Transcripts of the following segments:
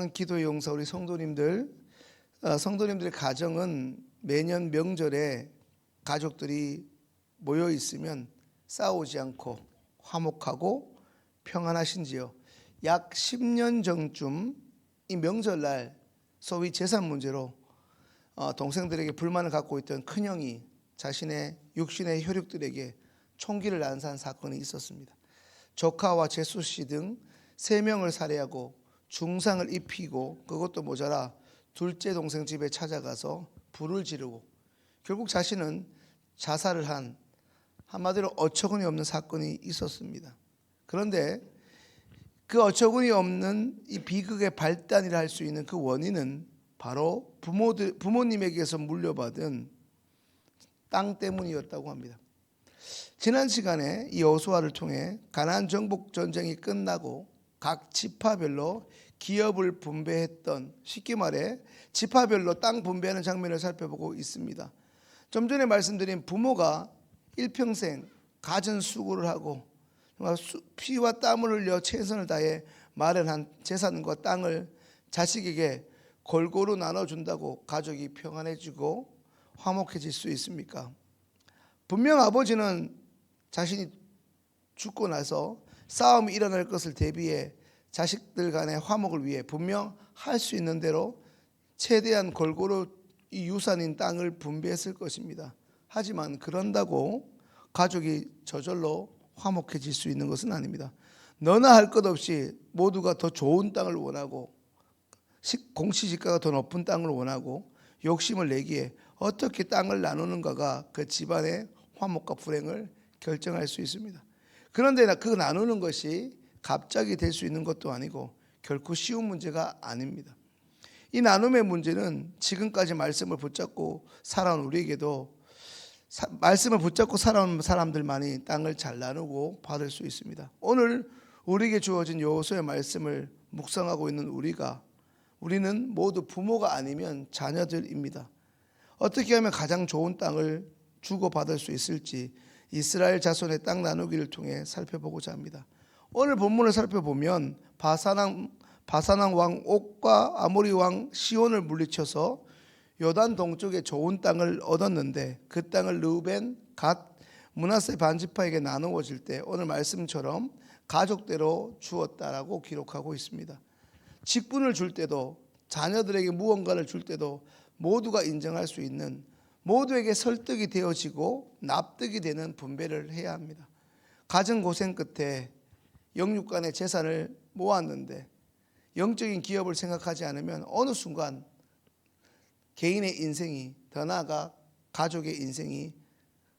사랑하는 기도의 용사 우리 성도님들의 가정은 매년 명절에 가족들이 모여 있으면 싸우지 않고 화목하고 평안하신지요? 약 10년 전쯤 이 명절날 소위 재산 문제로 동생들에게 불만을 갖고 있던 큰형이 자신의 육신의 혈육들에게 총기를 난사한 사건이 있었습니다. 조카와 재수씨 등 3명을 살해하고 중상을 입히고 그것도 모자라 둘째 동생 집에 찾아가서 불을 지르고 결국 자신은 자살을 한, 한마디로 어처구니 없는 사건이 있었습니다. 그런데 그 어처구니 없는 이 비극의 발단이라 할 수 있는 그 원인은 바로 부모님에게서 물려받은 땅 때문이었다고 합니다. 지난 시간에 이 여호수아를 통해 가나안 정복 전쟁이 끝나고 각 지파별로 기업을 분배했던, 쉽게 말해 지파별로 땅 분배하는 장면을 살펴보고 있습니다. 좀 전에 말씀드린 부모가 일평생 갖은 수고를 하고 피와 땀을 흘려 최선을 다해 마련한 재산과 땅을 자식에게 골고루 나눠준다고 가족이 평안해지고 화목해질 수 있습니까? 분명 아버지는 자신이 죽고 나서 싸움이 일어날 것을 대비해 자식들 간의 화목을 위해 분명 할 수 있는 대로 최대한 골고루 이 유산인 땅을 분배했을 것입니다. 하지만 그런다고 가족이 저절로 화목해질 수 있는 것은 아닙니다. 너나 할 것 없이 모두가 더 좋은 땅을 원하고 공시지가가 더 높은 땅을 원하고 욕심을 내기에 어떻게 땅을 나누는가가 그 집안의 화목과 불행을 결정할 수 있습니다. 그런데 그 나누는 것이 갑자기 될 수 있는 것도 아니고 결코 쉬운 문제가 아닙니다. 이 나눔의 문제는 지금까지 말씀을 붙잡고 살아온 우리에게도 말씀을 붙잡고 살아온 사람들만이 땅을 잘 나누고 받을 수 있습니다. 오늘 우리에게 주어진 여호수아의 말씀을 묵상하고 있는 우리는 모두 부모가 아니면 자녀들입니다. 어떻게 하면 가장 좋은 땅을 주고받을 수 있을지 이스라엘 자손의 땅 나누기를 통해 살펴보고자 합니다. 오늘 본문을 살펴보면 바사랑 왕 옥과 아모리 왕 시온을 물리쳐서 요단 동쪽에 좋은 땅을 얻었는데 그 땅을 르우벤, 갓, 므낫세 반지파에게 나누어질 때 오늘 말씀처럼 가족대로 주었다라고 기록하고 있습니다. 직분을 줄 때도 자녀들에게 무언가를 줄 때도 모두가 인정할 수 있는, 모두에게 설득이 되어지고 납득이 되는 분배를 해야 합니다. 가진 고생 끝에 영육간의 재산을 모았는데 영적인 기업을 생각하지 않으면 어느 순간 개인의 인생이, 더 나아가 가족의 인생이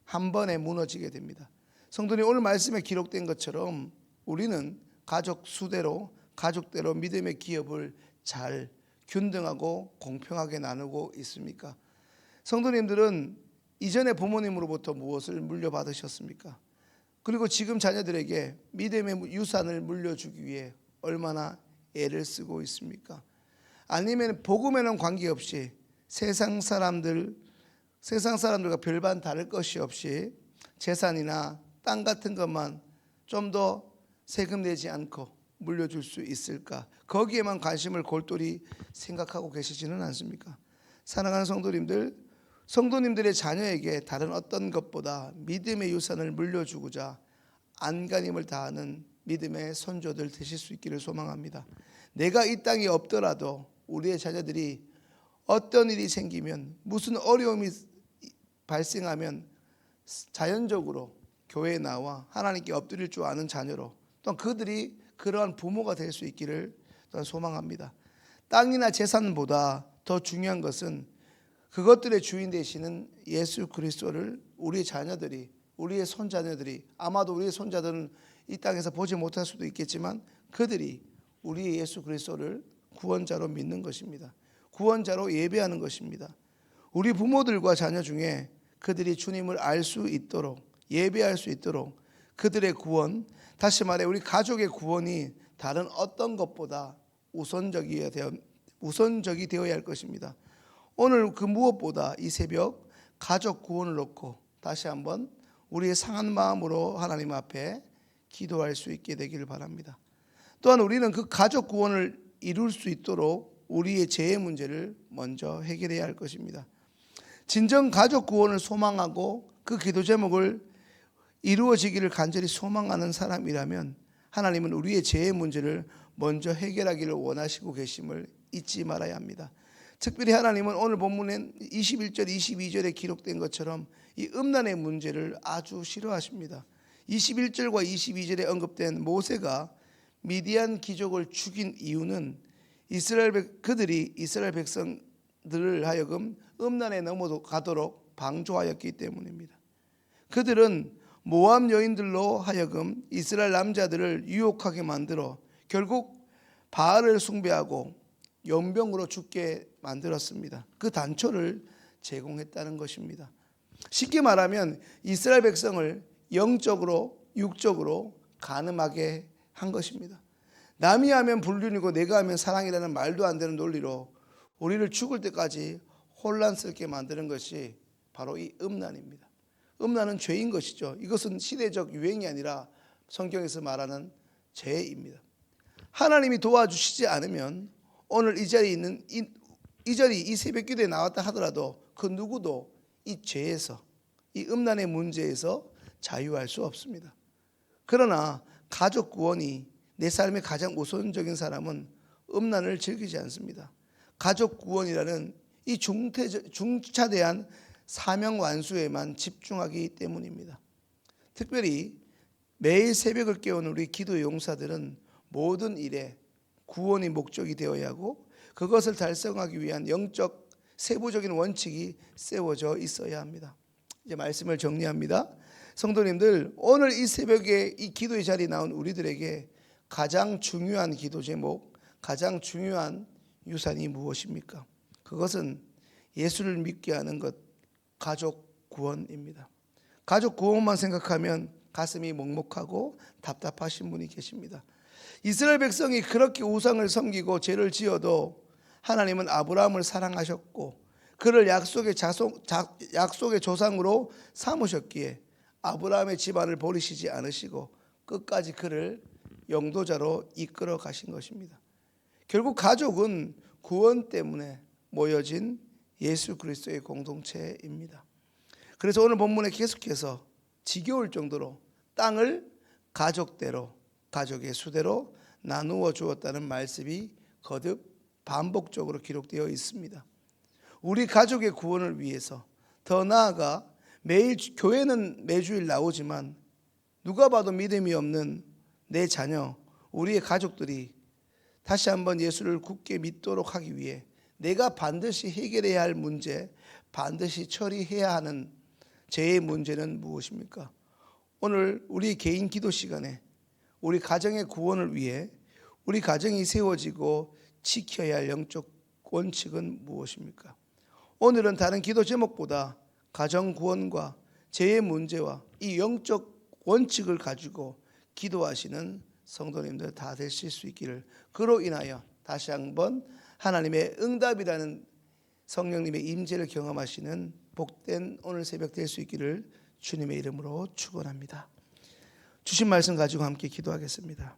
한 번에 무너지게 됩니다. 성도님, 오늘 말씀에 기록된 것처럼 우리는 가족 수대로, 가족대로 믿음의 기업을 잘 균등하고 공평하게 나누고 있습니까? 성도님들은 이전에 부모님으로부터 무엇을 물려받으셨습니까? 그리고 지금 자녀들에게 믿음의 유산을 물려주기 위해 얼마나 애를 쓰고 있습니까? 아니면 복음에는 관계없이 세상 사람들과 별반 다를 것이 없이 재산이나 땅 같은 것만 좀 더 세금 내지 않고 물려줄 수 있을까? 거기에만 관심을 골똘히 생각하고 계시지는 않습니까? 사랑하는 성도님들의 자녀에게 다른 어떤 것보다 믿음의 유산을 물려주고자 안간힘을 다하는 믿음의 선조들 되실 수 있기를 소망합니다. 내가 이 땅에 없더라도 우리의 자녀들이 어떤 일이 생기면, 무슨 어려움이 발생하면 자연적으로 교회에 나와 하나님께 엎드릴 줄 아는 자녀로, 또 그들이 그러한 부모가 될 수 있기를 소망합니다. 땅이나 재산보다 더 중요한 것은 그것들의 주인 되시는 예수 그리스도를 우리의 자녀들이, 우리의 손자녀들이, 아마도 우리의 손자들은 이 땅에서 보지 못할 수도 있겠지만 그들이 우리의 예수 그리스도를 구원자로 믿는 것입니다. 구원자로 예배하는 것입니다. 우리 부모들과 자녀 중에 그들이 주님을 알 수 있도록, 예배할 수 있도록 그들의 구원, 다시 말해 우리 가족의 구원이 다른 어떤 것보다 우선적이 되어야 할 것입니다. 오늘 그 무엇보다 이 새벽 가족 구원을 놓고 다시 한번 우리의 상한 마음으로 하나님 앞에 기도할 수 있게 되기를 바랍니다. 또한 우리는 그 가족 구원을 이룰 수 있도록 우리의 재해 문제를 먼저 해결해야 할 것입니다. 진정 가족 구원을 소망하고 그 기도 제목을 이루어지기를 간절히 소망하는 사람이라면 하나님은 우리의 재해 문제를 먼저 해결하기를 원하시고 계심을 잊지 말아야 합니다. 특별히 하나님은 오늘 본문엔 21절, 22절에 기록된 것처럼 이 음란의 문제를 아주 싫어하십니다. 21절과 22절에 언급된 모세가 미디안 귀족을 죽인 이유는 그들이 이스라엘 백성들을 하여금 음란에 넘어가도록 방조하였기 때문입니다. 그들은 모압 여인들로 하여금 이스라엘 남자들을 유혹하게 만들어 결국 바알을 숭배하고 연병으로 죽게 만들었습니다. 그 단초를 제공했다는 것입니다. 쉽게 말하면 이스라엘 백성을 영적으로 육적으로 간음하게 한 것입니다. 남이 하면 불륜이고 내가 하면 사랑이라는 말도 안 되는 논리로 우리를 죽을 때까지 혼란스럽게 만드는 것이 바로 이 음란입니다. 음란은 죄인 것이죠. 이것은 시대적 유행이 아니라 성경에서 말하는 죄입니다. 하나님이 도와주시지 않으면 오늘 이 자리에 있는 이 새벽 기도에 나왔다 하더라도 그 누구도 이 죄에서, 이 음란의 문제에서 자유할 수 없습니다. 그러나 가족 구원이 내 삶의 가장 우선적인 사람은 음란을 즐기지 않습니다. 가족 구원이라는 이 중차대한 사명 완수에만 집중하기 때문입니다. 특별히 매일 새벽을 깨우는 우리 기도 용사들은 모든 일에 구원이 목적이 되어야 하고 그것을 달성하기 위한 영적 세부적인 원칙이 세워져 있어야 합니다. 이제 말씀을 정리합니다. 성도님들, 오늘 이 새벽에 이 기도의 자리에 나온 우리들에게 가장 중요한 기도 제목, 가장 중요한 유산이 무엇입니까? 그것은 예수를 믿게 하는 것, 가족 구원입니다. 가족 구원만 생각하면 가슴이 먹먹하고 답답하신 분이 계십니다. 이스라엘 백성이 그렇게 우상을 섬기고 죄를 지어도 하나님은 아브라함을 사랑하셨고 그를 약속의 조상으로 삼으셨기에 아브라함의 집안을 버리시지 않으시고 끝까지 그를 영도자로 이끌어 가신 것입니다. 결국 가족은 구원 때문에 모여진 예수 그리스도의 공동체입니다. 그래서 오늘 본문에 계속해서 지겨울 정도로 땅을 가족대로, 가족의 수대로 나누어 주었다는 말씀이 거듭 반복적으로 기록되어 있습니다. 우리 가족의 구원을 위해서, 더 나아가 매일 교회는 매주일 나오지만 누가 봐도 믿음이 없는 내 자녀, 우리의 가족들이 다시 한번 예수를 굳게 믿도록 하기 위해 내가 반드시 해결해야 할 문제, 반드시 처리해야 하는 죄의 문제는 무엇입니까? 오늘 우리 개인 기도 시간에 우리 가정의 구원을 위해 우리 가정이 세워지고 지켜야 할 영적 원칙은 무엇입니까? 오늘은 다른 기도 제목보다 가정 구원과 죄의 문제와 이 영적 원칙을 가지고 기도하시는 성도님들 다 되실 수 있기를, 그로 인하여 다시 한번 하나님의 응답이라는 성령님의 임재를 경험하시는 복된 오늘 새벽 될 수 있기를 주님의 이름으로 축원합니다. 주신 말씀 가지고 함께 기도하겠습니다.